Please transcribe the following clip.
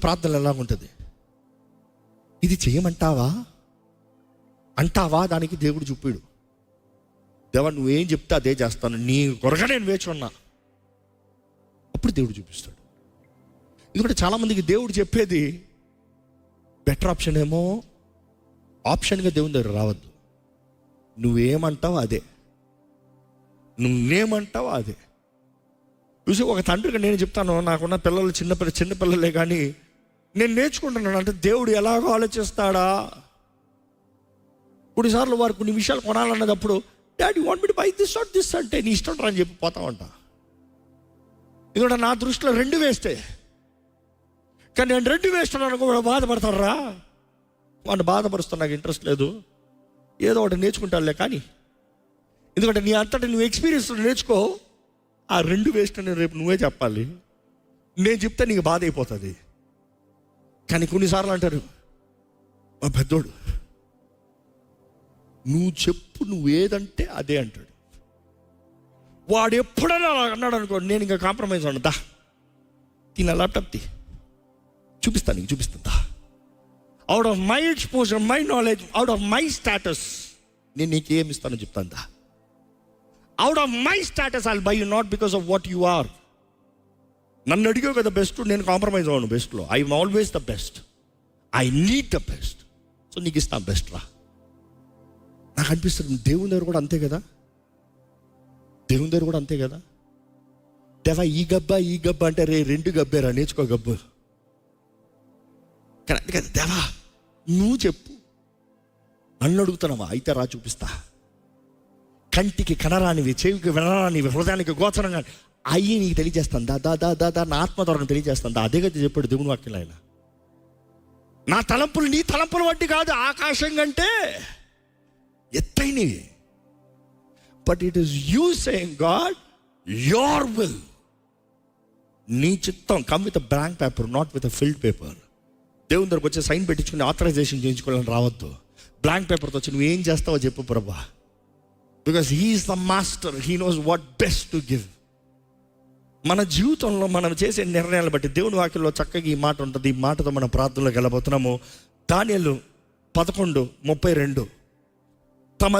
ప్రార్థన ఎలాగుంటుంది? ఇది చేయమంటావా అంటావా? దానికి దేవుడు చూపాడు, దేవా నువ్వేం చెప్తే అదే చేస్తాను, నీ కొరగా నేను వేచి ఉన్నా. అప్పుడు దేవుడు చూపిస్తాడు. ఎందుకంటే చాలామందికి దేవుడు చెప్పేది బెటర్ ఆప్షన్ ఏమో, ఆప్షన్గా దేవుని దగ్గర రావద్దు. నువ్వేమంటావు అదే, నువ్వేమంటావు అదే. చూసి ఒక తండ్రిగా నేను చెప్తాను, నాకున్న పిల్లలు చిన్నపిల్లలే కానీ నేను నేర్చుకుంటున్నాను. అంటే దేవుడు ఎలాగో ఆలోచిస్తాడా. కొన్నిసార్లు వారు కొన్ని విషయాలు కొనాలన్నప్పుడు, daddy want me to buy this or this అంటే నీ ఇష్టం రా అని చెప్పి పోతామంట. ఎందుకంటే నా దృష్టిలో రెండు వేస్తే, కానీ నేను రెండు వేస్తున్నాను కూడా బాధపడతారా. వాడిని బాధపరుస్తాను, నాకు ఇంట్రెస్ట్ లేదు, ఏదో ఒకటి నేర్చుకుంటానులే. కానీ ఎందుకంటే నీ అంతటా నువ్వు ఎక్స్పీరియన్స్ నేర్చుకో, ఆ రెండు వేస్ట్ అని రేపు నువ్వే చెప్పాలి. నేను చెప్తే నీకు బాధ అయిపోతుంది. కానీ కొన్నిసార్లు అంటారు, మా పెద్దోడు నువ్వు చెప్పు, నువ్వు ఏదంటే అదే అంటాడు. వాడు ఎప్పుడైనా అన్నాడు అనుకో, నేను ఇంకా కాంప్రమైజ్ అవ్వను. దా తిన ల్యాప్టాప్ తీ, చూపిస్తాను నీకు, చూపిస్తుందా. Out of my exposure, my knowledge, out of my status నేను నీకు ఏమి ఇస్తానో చెప్తాను. దా out of my status I will buy you, not because of what you are. నన్ను అడిగావు కదా బెస్ట్, నేను కాంప్రమైజ్ అవ్వను బెస్ట్లో. I am always the best, I need the best. So నీకు ఇస్తాను బెస్ట్ రా. నాకు అనిపిస్తుంది దేవుని దగ్గర కూడా అంతే కదా, దేవుని దగ్గర కూడా అంతే కదా. దేవా ఈ గబ్బా అంటే రే రెండు గబ్బేరా, నేర్చుకో గబ్బు. కానీ అంతే కదా, దేవా నువ్వు చెప్పు. నన్ను అడుగుతున్నావా, అయితే రా చూపిస్తా. కంటికి కనరానివి, చెవికి వినరానివి, హృదయానికి గోచరంగా అయ్యి నీకు తెలియజేస్తాను. దా నా ఆత్మ ద్వారా తెలియజేస్తాను. అదే కదా చెప్పాడు దేవుని వాక్యం. ఆయన నా తలంపులు నీ తలంపుల వంటి కాదు, ఆకాశం కంటే ఎత్తైనవి. But it is you saying God your will, నీ చిత్తం. Come with blank paper, not with filled paper. దేవుని దగ్గరకు వచ్చి సైన్ పెట్టించుకుని ఆథరైజేషన్ చేయించుకోవాలని రావద్దు. బ్లాంక్ పేపర్తో వచ్చి నువ్వేం చేస్తావో చెప్పు Prabha, because he's the master, he knows what best to give. మన జీవితంలో మనం చేసే నిర్ణయాలు బట్టి దేవుని వాక్యంలో చక్కగా ఈ మాట ఉంటుంది. ఈ మాటతో మన ప్రార్థనలోకి వెళ్ళబోతున్నాము. దానియేలు 11:32 తమ